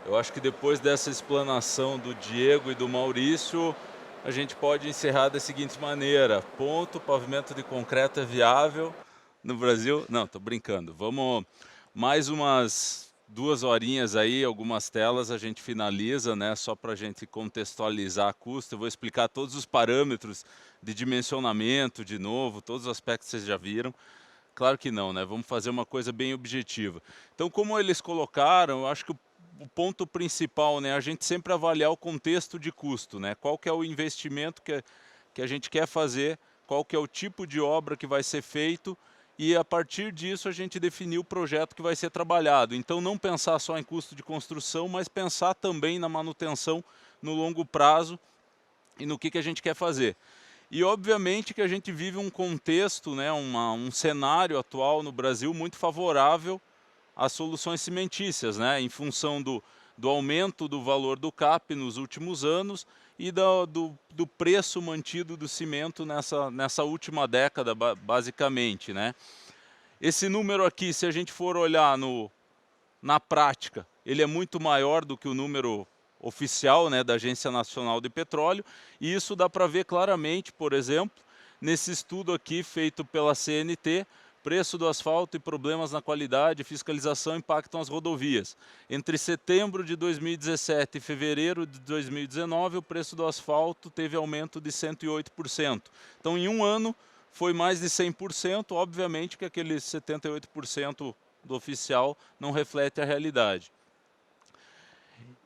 Eu acho que depois dessa explanação do Diego e do Maurício, a gente pode encerrar da seguinte maneira: ponto, pavimento de concreto é viável no Brasil? Não, estou brincando. Vamos mais umas 2 horinhas aí, algumas telas, a gente finaliza, né, só para a gente contextualizar a custo. Eu vou explicar todos os parâmetros de dimensionamento de novo, todos os aspectos que vocês já viram. Claro que não, né, vamos fazer uma coisa bem objetiva. Então, como eles colocaram, eu acho que o ponto principal, né, a gente sempre avaliar o contexto de custo, né, qual que é o investimento que a gente quer fazer, qual que é o tipo de obra que vai ser feito, e a partir disso a gente definir o projeto que vai ser trabalhado. Então não pensar só em custo de construção, mas pensar também na manutenção no longo prazo e no que a gente quer fazer. E obviamente que a gente vive um contexto, né, um cenário atual no Brasil muito favorável às soluções cimentícias, né, em função do aumento do valor do CAP nos últimos anos e do preço mantido do cimento nessa última década, basicamente, né. Esse número aqui, se a gente for olhar na prática, ele é muito maior do que o número oficial, né, da Agência Nacional de Petróleo, e isso dá para ver claramente, por exemplo, nesse estudo aqui feito pela CNT, preço do asfalto e problemas na qualidade, fiscalização impactam as rodovias. Entre setembro de 2017 e fevereiro de 2019, o preço do asfalto teve aumento de 108%. Então, em um ano, foi mais de 100%, obviamente que aqueles 78% do oficial não reflete a realidade.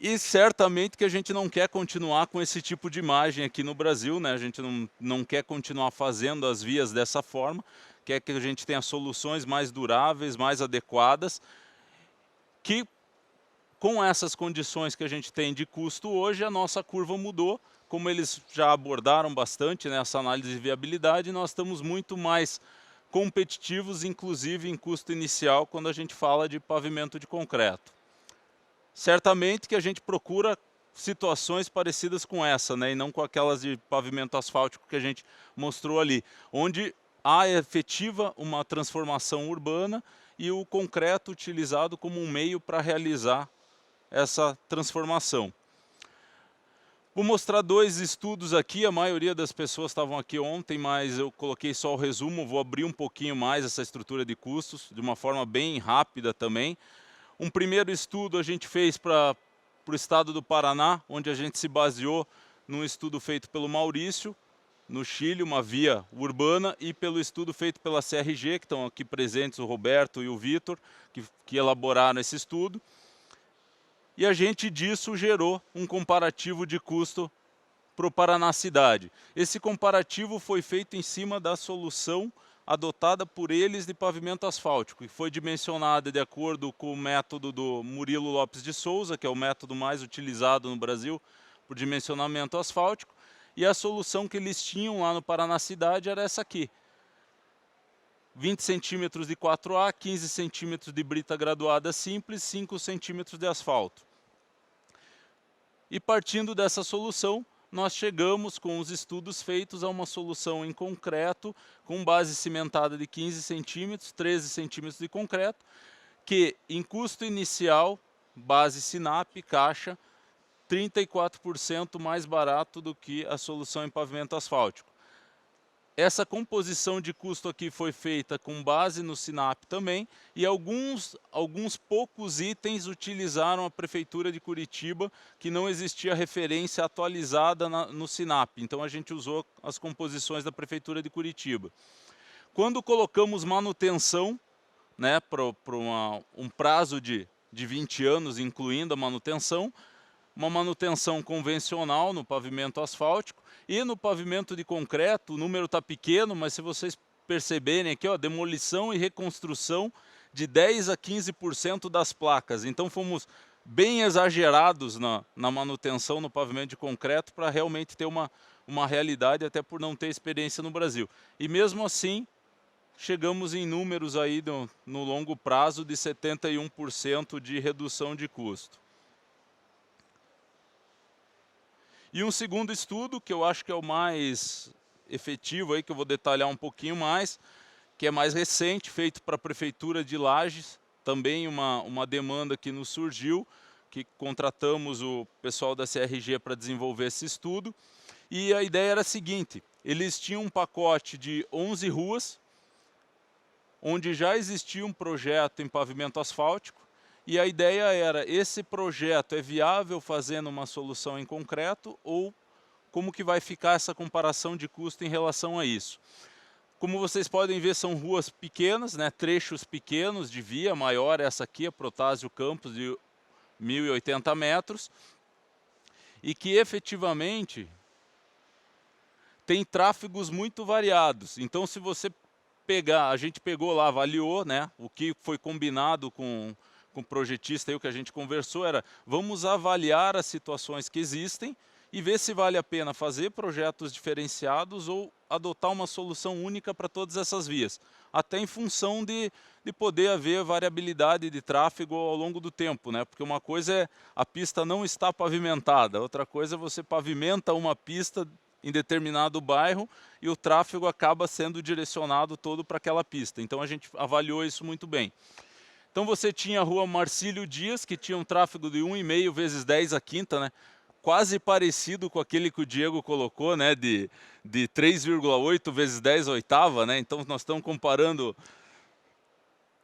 E certamente que a gente não quer continuar com esse tipo de imagem aqui no Brasil, né? A gente não quer continuar fazendo as vias dessa forma, quer que a gente tenha soluções mais duráveis, mais adequadas, que com essas condições que a gente tem de custo hoje, a nossa curva mudou, como eles já abordaram bastante nessa análise de viabilidade, nós estamos muito mais competitivos, inclusive em custo inicial, quando a gente fala de pavimento de concreto. Certamente que a gente procura situações parecidas com essa, né, e não com aquelas de pavimento asfáltico que a gente mostrou ali, onde há efetiva uma transformação urbana e o concreto utilizado como um meio para realizar essa transformação. Vou mostrar 2 estudos aqui, a maioria das pessoas estavam aqui ontem, mas eu coloquei só o resumo, vou abrir um pouquinho mais essa estrutura de custos, de uma forma bem rápida também. Um primeiro estudo a gente fez para o estado do Paraná, onde a gente se baseou num estudo feito pelo Maurício, no Chile, uma via urbana, e pelo estudo feito pela CRG, que estão aqui presentes o Roberto e o Vitor, que elaboraram esse estudo. E a gente disso gerou um comparativo de custo para o Paraná Cidade. Esse comparativo foi feito em cima da solução adotada por eles de pavimento asfáltico, que foi dimensionada de acordo com o método do Murilo Lopes de Souza, que é o método mais utilizado no Brasil por dimensionamento asfáltico, e a solução que eles tinham lá no Paraná Cidade era essa aqui: 20 centímetros de 4A, 15 centímetros de brita graduada simples, 5 centímetros de asfalto. E partindo dessa solução, nós chegamos com os estudos feitos a uma solução em concreto, com base cimentada de 15 centímetros, 13 centímetros de concreto, que em custo inicial, base Sinap, caixa, 34% mais barato do que a solução em pavimento asfáltico. Essa composição de custo aqui foi feita com base no Sinap também, e alguns poucos itens utilizaram a Prefeitura de Curitiba, que não existia referência atualizada no Sinap, então a gente usou as composições da Prefeitura de Curitiba. Quando colocamos manutenção, né, para um prazo de 20 anos, incluindo a manutenção, uma manutenção convencional no pavimento asfáltico, e no pavimento de concreto o número está pequeno, mas se vocês perceberem aqui, ó, demolição e reconstrução de 10 a 15% das placas. Então fomos bem exagerados na manutenção no pavimento de concreto para realmente ter uma realidade, até por não ter experiência no Brasil. E mesmo assim, chegamos em números aí no longo prazo de 71% de redução de custo. E um segundo estudo, que eu acho que é o mais efetivo, aí, que eu vou detalhar um pouquinho mais, que é mais recente, feito para a Prefeitura de Lages, também uma demanda que nos surgiu, que contratamos o pessoal da CRG para desenvolver esse estudo. E a ideia era a seguinte: eles tinham um pacote de 11 ruas, onde já existia um projeto em pavimento asfáltico, e a ideia era, esse projeto é viável fazendo uma solução em concreto, ou como que vai ficar essa comparação de custo em relação a isso. Como vocês podem ver, são ruas pequenas, né, trechos pequenos de via, maior essa aqui, a Protásio Campos, de 1.080 metros, e que efetivamente tem tráfegos muito variados. Então, se você pegar, a gente pegou lá, avaliou, né, o que foi combinado com o projetista, aí, o que a gente conversou era, vamos avaliar as situações que existem e ver se vale a pena fazer projetos diferenciados ou adotar uma solução única para todas essas vias, até em função de poder haver variabilidade de tráfego ao longo do tempo, né? Porque uma coisa é a pista não está pavimentada, outra coisa é você pavimenta uma pista em determinado bairro e o tráfego acaba sendo direcionado todo para aquela pista. Então a gente avaliou isso muito bem. Então você tinha a rua Marcílio Dias, que tinha um tráfego de 1,5 vezes 10 a quinta, né? Quase parecido com aquele que o Diego colocou, né? De 3,8 vezes 10 a oitava, né? Então nós estamos comparando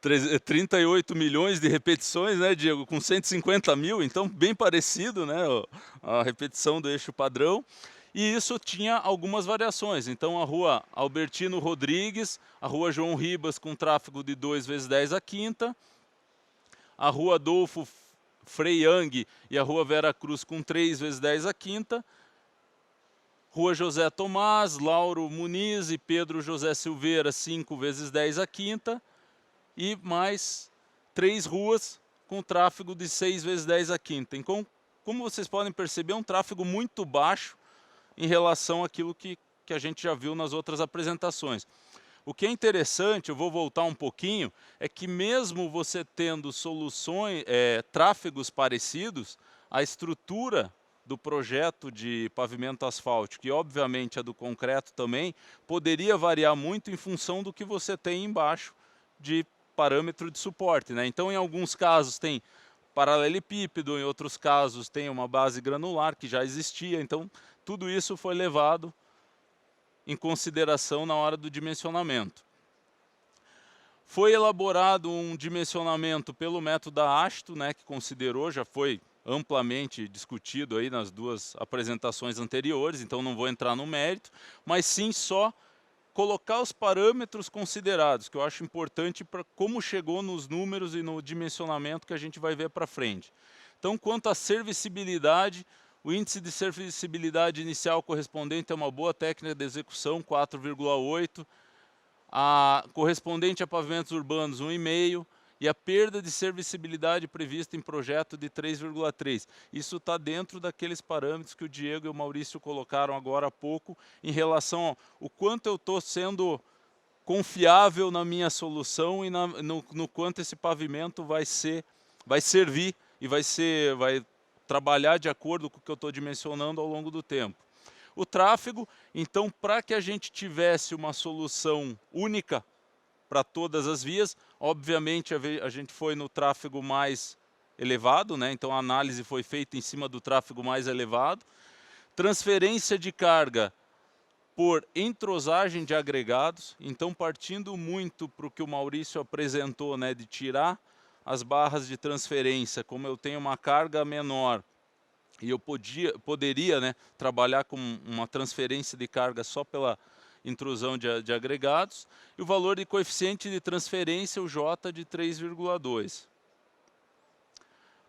38 milhões de repetições, né, Diego? Com 150 mil, então bem parecido, né? A repetição do eixo padrão. E isso tinha algumas variações. Então a rua Albertino Rodrigues, a rua João Ribas com tráfego de 2 vezes 10 a quinta, a rua Adolfo Freyang e a rua Vera Cruz com 3 vezes 10 a quinta, rua José Tomás, Lauro Muniz e Pedro José Silveira, 5 vezes 10 a quinta, e mais 3 ruas com tráfego de 6 vezes 10 a quinta. Então, como vocês podem perceber, é um tráfego muito baixo em relação àquilo que a gente já viu nas outras apresentações. O que é interessante, eu vou voltar um pouquinho, é que mesmo você tendo soluções, tráfegos parecidos, a estrutura do projeto de pavimento asfáltico e obviamente a do concreto também, poderia variar muito em função do que você tem embaixo de parâmetro de suporte, né? Então, em alguns casos tem paralelepípedo, em outros casos tem uma base granular que já existia, então tudo isso foi levado em consideração na hora do dimensionamento. Foi elaborado um dimensionamento pelo método da ASTO, né, que considerou, já foi amplamente discutido aí nas duas apresentações anteriores, então não vou entrar no mérito, mas sim só colocar os parâmetros considerados, que eu acho importante para como chegou nos números e no dimensionamento que a gente vai ver para frente. Então, quanto à servicibilidade, o índice de servicibilidade inicial correspondente a uma boa técnica de execução, 4,8, a correspondente a pavimentos urbanos, 1,5, e a perda de servicibilidade prevista em projeto de 3,3. Isso está dentro daqueles parâmetros que o Diego e o Maurício colocaram agora há pouco, em relação ao quanto eu estou sendo confiável na minha solução e no quanto esse pavimento vai servir e vai trabalhar de acordo com o que eu estou dimensionando ao longo do tempo. O tráfego, então, para que a gente tivesse uma solução única para todas as vias, obviamente a gente foi no tráfego mais elevado, né? Então a análise foi feita em cima do tráfego mais elevado. Transferência de carga por entrosagem de agregados, então partindo muito para o que o Maurício apresentou, né, de tirar as barras de transferência, como eu tenho uma carga menor, e eu poderia, né, trabalhar com uma transferência de carga só pela intrusão de agregados, e o valor de coeficiente de transferência, o J, de 3,2.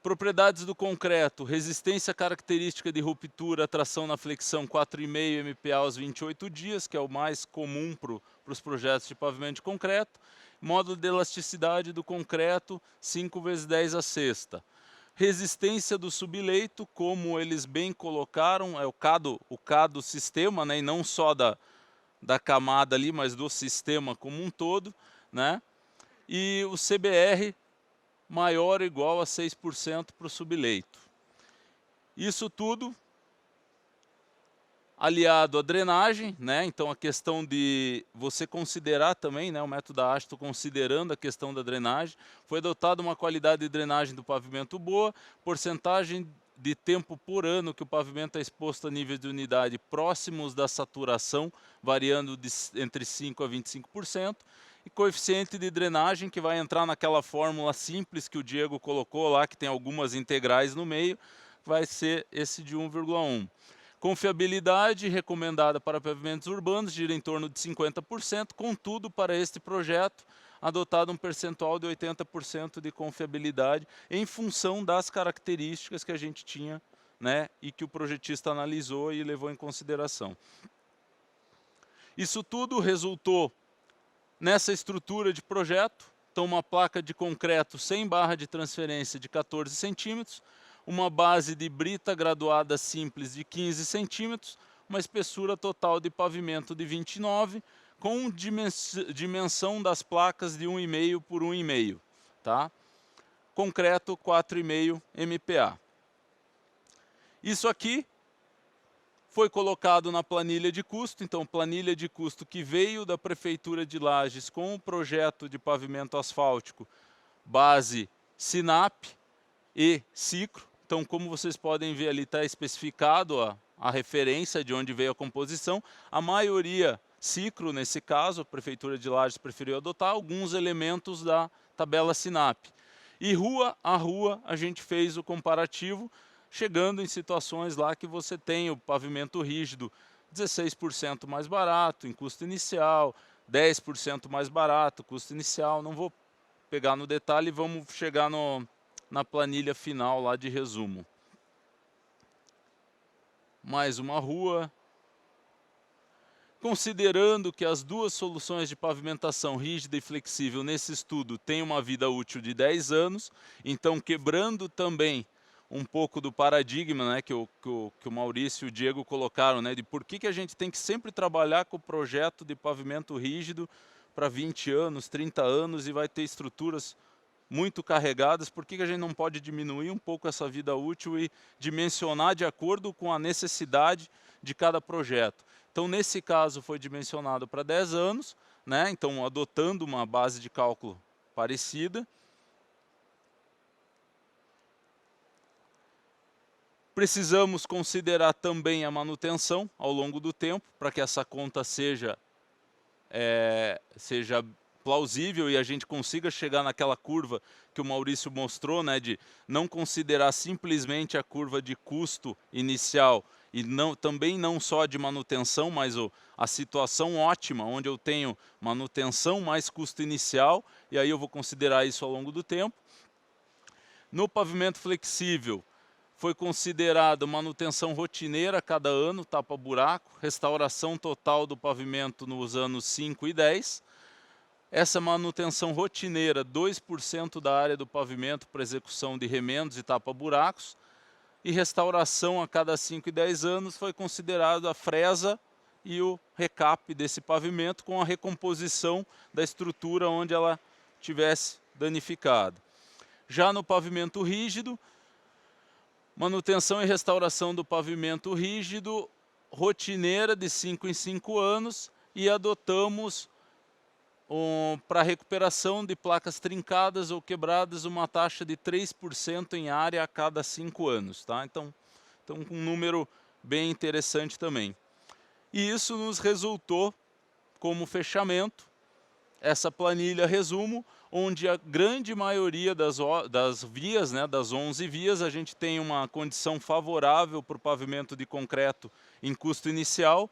Propriedades do concreto: resistência característica de ruptura, tração na flexão 4,5 MPa aos 28 dias, que é o mais comum para os projetos de pavimento de concreto. Módulo de elasticidade do concreto, 5 vezes 10 a sexta. Resistência do subleito, como eles bem colocaram, é o CADO sistema, né, e não só da camada ali, mas do sistema como um todo, né? E o CBR maior ou igual a 6% para o subleito. Isso tudo aliado à drenagem, né? Então a questão de você considerar também, né, o método da ASTO considerando a questão da drenagem, foi adotada uma qualidade de drenagem do pavimento boa, porcentagem de tempo por ano que o pavimento é exposto a níveis de umidade próximos da saturação, variando entre 5 a 25%, e coeficiente de drenagem que vai entrar naquela fórmula simples que o Diego colocou lá, que tem algumas integrais no meio, vai ser esse de 1,1. Confiabilidade recomendada para pavimentos urbanos gira em torno de 50%, contudo, para este projeto, adotado um percentual de 80% de confiabilidade em função das características que a gente tinha, né, e que o projetista analisou e levou em consideração. Isso tudo resultou nessa estrutura de projeto, então uma placa de concreto sem barra de transferência de 14 centímetros, uma base de brita graduada simples de 15 centímetros, uma espessura total de pavimento de 29, com dimensão das placas de 1,5 por 1,5, tá? Concreto 4,5 MPa. Isso aqui foi colocado na planilha de custo, então planilha de custo que veio da Prefeitura de Lages com o projeto de pavimento asfáltico, base SINAP e Cicro. Então, como vocês podem ver ali, está especificado a referência de onde veio a composição. A maioria Cicro, nesse caso, a Prefeitura de Lages preferiu adotar alguns elementos da tabela SINAP. E rua a rua a gente fez o comparativo, chegando em situações lá que você tem o pavimento rígido 16% mais barato em custo inicial, 10% mais barato custo inicial. Não vou pegar no detalhe, vamos chegar na planilha final lá de resumo. Mais uma rua. Considerando que as duas soluções de pavimentação rígida e flexível nesse estudo têm uma vida útil de 10 anos, então quebrando também um pouco do paradigma, né, que o Maurício e o Diego colocaram, né, de por que a gente tem que sempre trabalhar com o projeto de pavimento rígido para 20 anos, 30 anos e vai ter estruturas muito carregadas, por que a gente não pode diminuir um pouco essa vida útil e dimensionar de acordo com a necessidade de cada projeto. Então, nesse caso, foi dimensionado para 10 anos, né? Então, adotando uma base de cálculo parecida. Precisamos considerar também a manutenção ao longo do tempo, para que essa conta seja plausível e a gente consiga chegar naquela curva que o Maurício mostrou, né, de não considerar simplesmente a curva de custo inicial e também não só de manutenção, mas a situação ótima, onde eu tenho manutenção mais custo inicial, e aí eu vou considerar isso ao longo do tempo. No pavimento flexível, foi considerado manutenção rotineira a cada ano, tapa-buraco, restauração total do pavimento nos anos 5 e 10. Essa manutenção rotineira, 2% da área do pavimento para execução de remendos e tapa-buracos, e restauração a cada 5 e 10 anos foi considerado a fresa e o recap desse pavimento com a recomposição da estrutura onde ela tivesse danificado. Já no pavimento rígido, manutenção e restauração do pavimento rígido, rotineira de 5 em 5 anos, e adotamos para recuperação de placas trincadas ou quebradas uma taxa de 3% em área a cada 5 anos. Tá? Então, um número bem interessante também. E isso nos resultou como fechamento essa planilha resumo, onde a grande maioria das vias, né, das 11 vias, a gente tem uma condição favorável para o pavimento de concreto em custo inicial.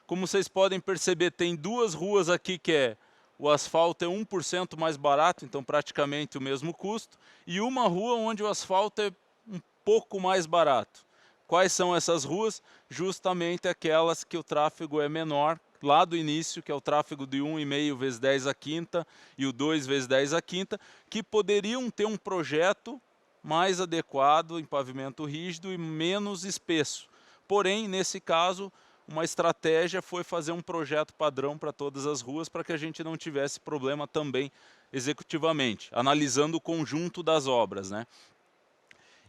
Como vocês podem perceber, tem duas ruas aqui que o asfalto é 1% mais barato, então praticamente o mesmo custo, e uma rua onde o asfalto é um pouco mais barato. Quais são essas ruas? Justamente aquelas que o tráfego é menor, lá do início, que é o tráfego de 1,5 vezes 10 à quinta e o 2 vezes 10 à quinta, que poderiam ter um projeto mais adequado em pavimento rígido e menos espesso. Porém, nesse caso, uma estratégia foi fazer um projeto padrão para todas as ruas, para que a gente não tivesse problema também executivamente, analisando o conjunto das obras, né?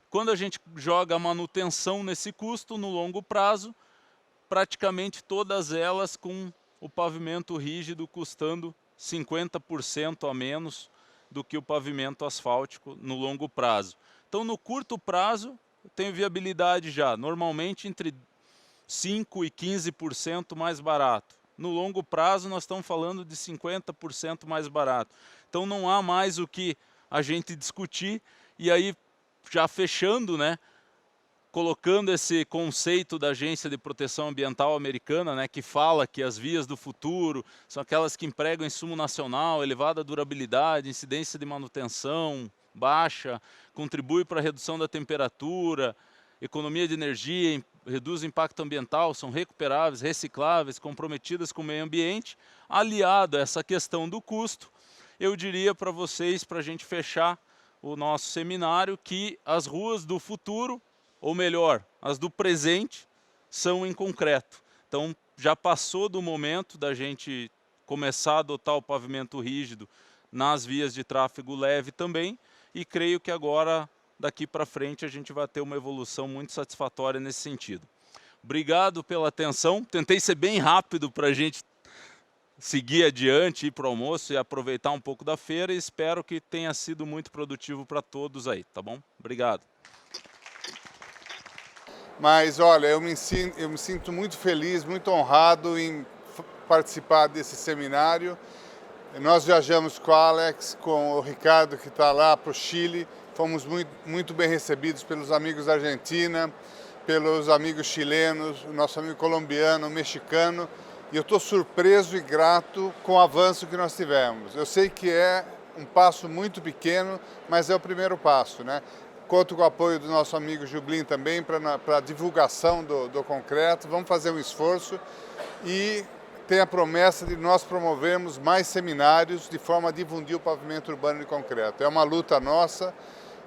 Quando a gente joga a manutenção nesse custo, no longo prazo, praticamente todas elas com o pavimento rígido custando 50% a menos do que o pavimento asfáltico no longo prazo. Então, no curto prazo, eu tenho viabilidade já, normalmente entre 5% e 15% mais barato. No longo prazo, nós estamos falando de 50% mais barato. Então, não há mais o que a gente discutir. E aí, já fechando, né, colocando esse conceito da Agência de Proteção Ambiental americana, né, que fala que as vias do futuro são aquelas que empregam insumo nacional, elevada durabilidade, incidência de manutenção baixa, contribui para a redução da temperatura, economia de energia, reduz o impacto ambiental, são recuperáveis, recicláveis, comprometidas com o meio ambiente, aliado a essa questão do custo, eu diria para vocês, para a gente fechar o nosso seminário, que as ruas do futuro, ou melhor, as do presente, são em concreto. Então, já passou do momento da gente começar a adotar o pavimento rígido nas vias de tráfego leve também, e creio que agora, daqui para frente, a gente vai ter uma evolução muito satisfatória nesse sentido. Obrigado pela atenção. Tentei ser bem rápido para a gente seguir adiante, ir para o almoço e aproveitar um pouco da feira, e espero que tenha sido muito produtivo para todos aí, tá bom? Obrigado. Mas, olha, eu me sinto muito feliz, muito honrado em participar desse seminário. Nós viajamos com o Alex, com o Ricardo, que está lá para o Chile. Fomos muito bem recebidos pelos amigos da Argentina, pelos amigos chilenos, o nosso amigo colombiano, mexicano. E eu estou surpreso e grato com o avanço que nós tivemos. Eu sei que é um passo muito pequeno, mas é o primeiro passo, né? Conto com o apoio do nosso amigo Jublin também para a divulgação do concreto. Vamos fazer um esforço e tem a promessa de nós promovermos mais seminários de forma a difundir o pavimento urbano de concreto. É uma luta nossa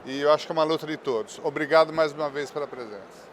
e eu acho que é uma luta de todos. Obrigado mais uma vez pela presença.